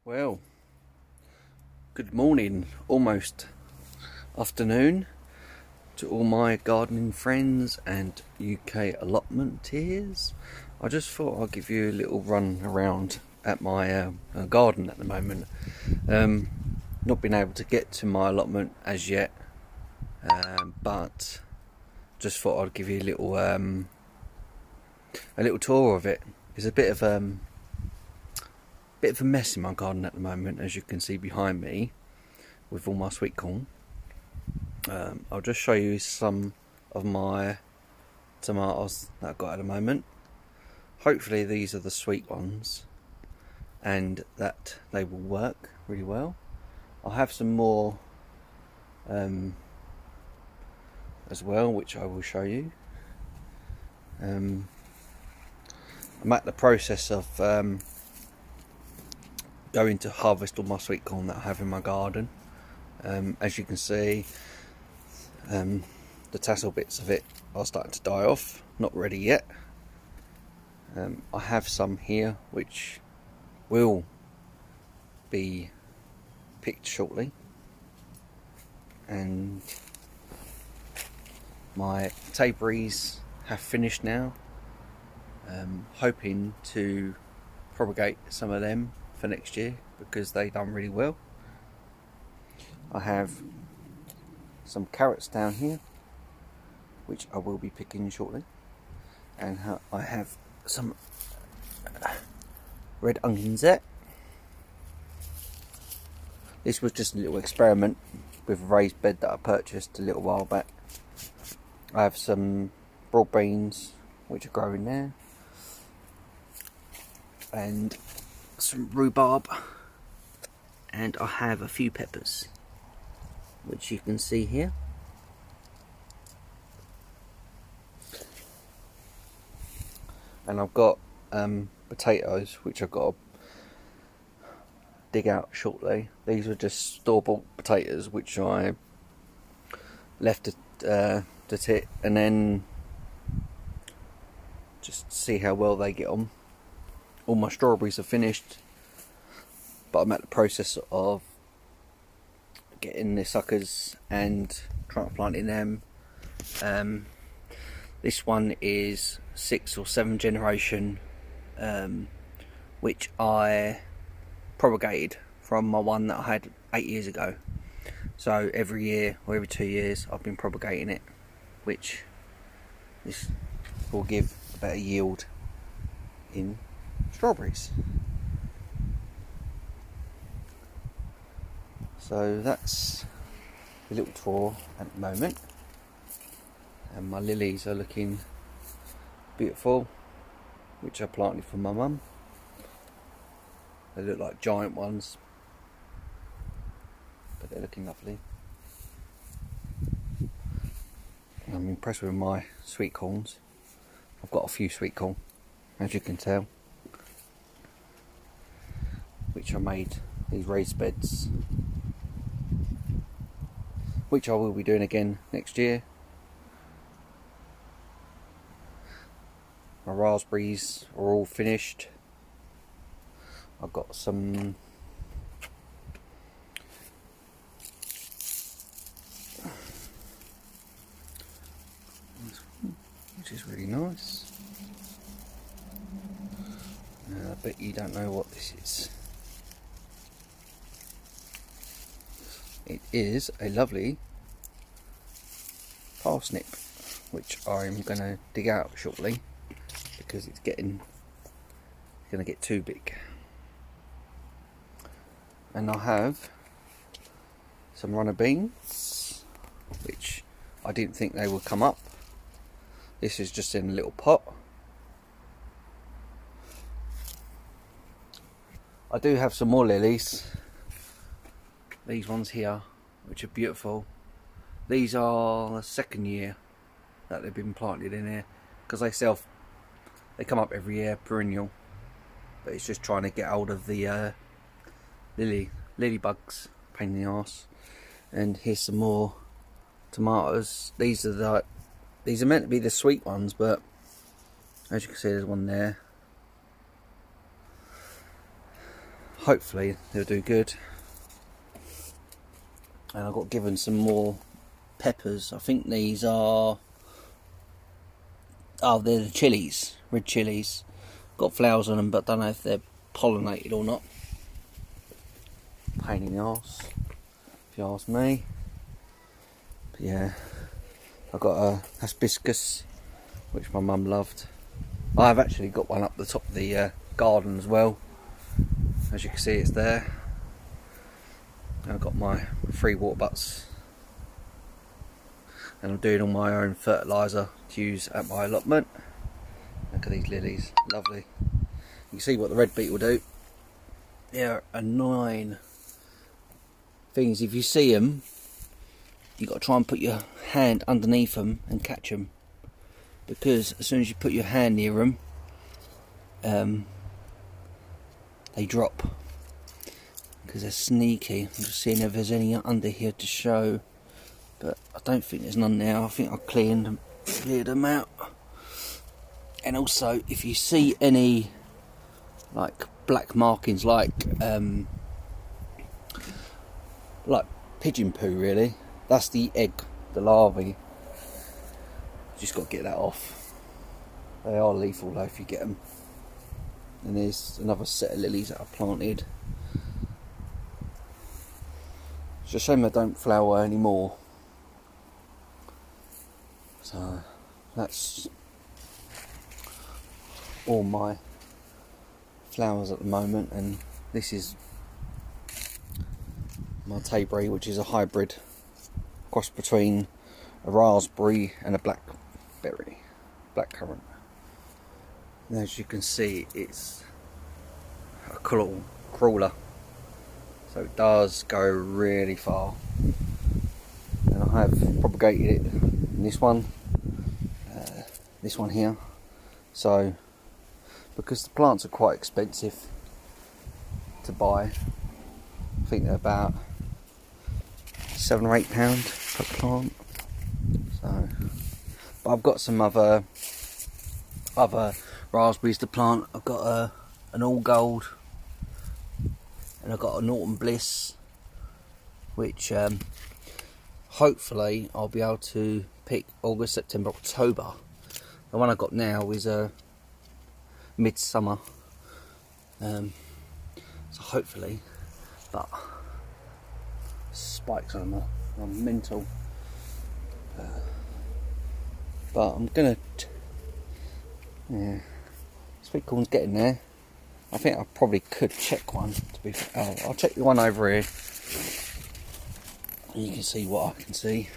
Well, good morning, almost afternoon to all my gardening friends and UK allotmenteers. I just thought I'd give you a little run around at my garden at the moment. Not been able to get to my allotment as yet, but just thought I'd give you a little tour of it. It's a bit of a mess in my garden at the moment, as you can see behind me, with all my sweet corn. I'll just show you some of my tomatoes that I've got at the moment. Hopefully these are the sweet ones and that they will work really well. I'll have some more as well, which I will show you. I'm at the process of going to harvest all my sweet corn that I have in my garden. As you can see, the tassel bits of it are starting to die off, not ready yet. I have some here which will be picked shortly, and my taperies have finished now. Hoping to propagate some of them for next year because they done really well. I have some carrots down here which I will be picking shortly, and I have some red onions there. This was just a little experiment with a raised bed that I purchased a little while back. I have some broad beans which are growing there, and some rhubarb, and I have a few peppers which you can see here. And I've got potatoes which I've got to dig out shortly. These are just store-bought potatoes which I left to tit, and then just see how well they get on. All my strawberries are finished, but I'm at the process of getting the suckers and transplanting them. This one is 6th or 7th generation, which I propagated from my one that I had 8 years ago. So every year or every 2 years I've been propagating it, which this will give a better yield in strawberries. So that's the little tour at the moment, and my lilies are looking beautiful, which I planted for my mum. They look like giant ones, but they're looking lovely. I'm impressed with my sweet corns. I've got a few sweet corn, as you can tell, which I made these raised beds, which I will be doing again next year. My raspberries are all finished. I've got some which is really nice. I bet you don't know what this is. It is a lovely parsnip, which I'm going to dig out shortly because it's going to get too big. And I have some runner beans, which I didn't think they would come up. This is just in a little pot. I do have some more lilies. These ones here, which are beautiful. These are the 2nd year that they've been planted in here, because they come up every year, perennial. But it's just trying to get hold of the lily bugs, pain in the arse. And here's some more tomatoes. These are meant to be the sweet ones, but as you can see, there's one there. hopefully they'll do good. And I got given some more peppers. I think these are, oh, they're the chilies, red chilies. Got flowers on them, but don't know if they're pollinated or not. Pain in the arse, if you ask me. But yeah, I got a hibiscus, which my mum loved. I've actually got one up the top of the garden as well. As you can see, it's there. And I've got my 3 water butts, and I'm doing all my own fertiliser to use at my allotment. Look at these lilies, lovely. You can see what the red beet will do. They're annoying things. If you see them, you've got to try and put your hand underneath them and catch them, because as soon as you put your hand near them, they drop, because they're sneaky. I'm just seeing if there's any under here to show, but I don't think there's none now. I think I cleared them out. And also, if you see any like black markings, like pigeon poo, really, that's the egg, the larvae. Just got to get that off. They are lethal though if you get them. And there's another set of lilies that I've planted. It's a shame they don't flower anymore. So that's all my flowers at the moment, and this is my Tayberry, which is a hybrid cross between a raspberry and a blackberry, blackcurrant. And as you can see, it's a crawler, so it does go really far. And I have propagated it in this one here. So because the plants are quite expensive to buy, I think they're about £7 or £8 per plant. So, but I've got some other raspberries to plant. I've got an all gold, and I've got an autumn bliss, which hopefully I'll be able to pick August, September, October. The one I got now is a midsummer, so hopefully, but spikes on them are mental. But I'm gonna, yeah, sweet corn's getting there. I think I probably could check one. To be fair, oh, I'll check the one over here. And you can see what I can see.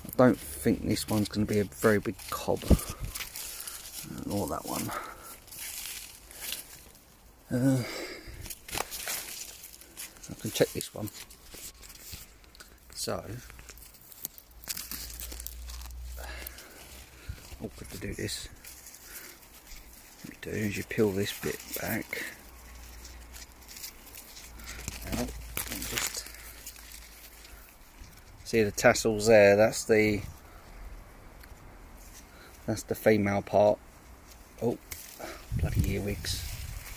I don't think this one's going to be a very big cob, or that one. I can check this one. So, awkward to do this. What you do is you peel this bit back out and just see the tassels there. That's the female part. Oh, bloody earwigs!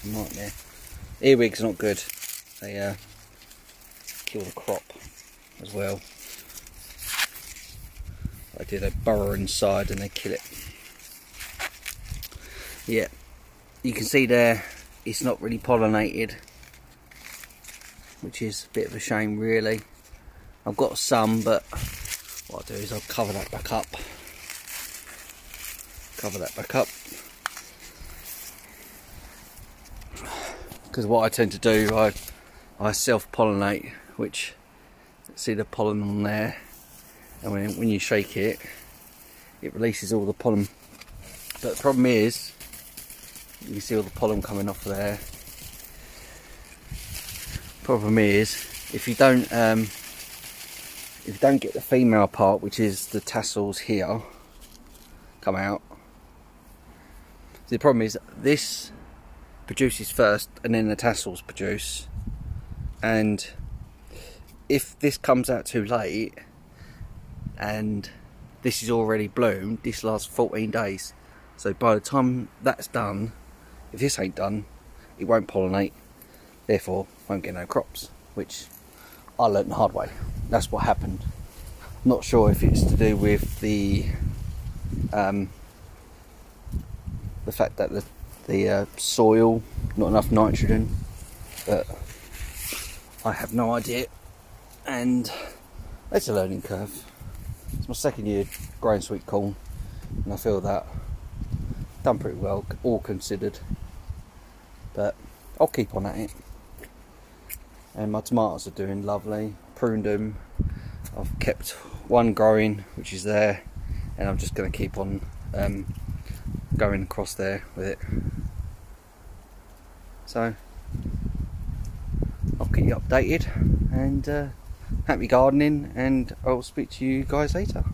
Nightmare. Earwigs are not good. They kill the crop as well. They burrow inside and they kill it. Yeah, you can see there it's not really pollinated, which is a bit of a shame really. I've got some, but what I'll do is I'll cover that back up. Because what I tend to do, I self-pollinate, which, see the pollen on there, and when you shake it, it releases all the pollen. But the problem is, you can see all the pollen coming off there. Problem is, if you don't get the female part, which is the tassels here, come out. The problem is this produces first, and then the tassels produce. And if this comes out too late, and this is already bloomed, this lasts 14 days. So by the time that's done, if this ain't done, it won't pollinate. therefore won't get no crops, which I learnt the hard way. That's what happened. Not sure if it's to do with the fact that the soil, not enough nitrogen, but I have no idea, and it's a learning curve. It's my second year growing sweet corn, and I feel that done pretty well, all considered, but I'll keep on at it. And my tomatoes are doing lovely. Pruned them. I've kept one growing, which is there, and I'm just going to keep on going across there with it. So I'll keep you updated, and happy gardening, and I'll speak to you guys later.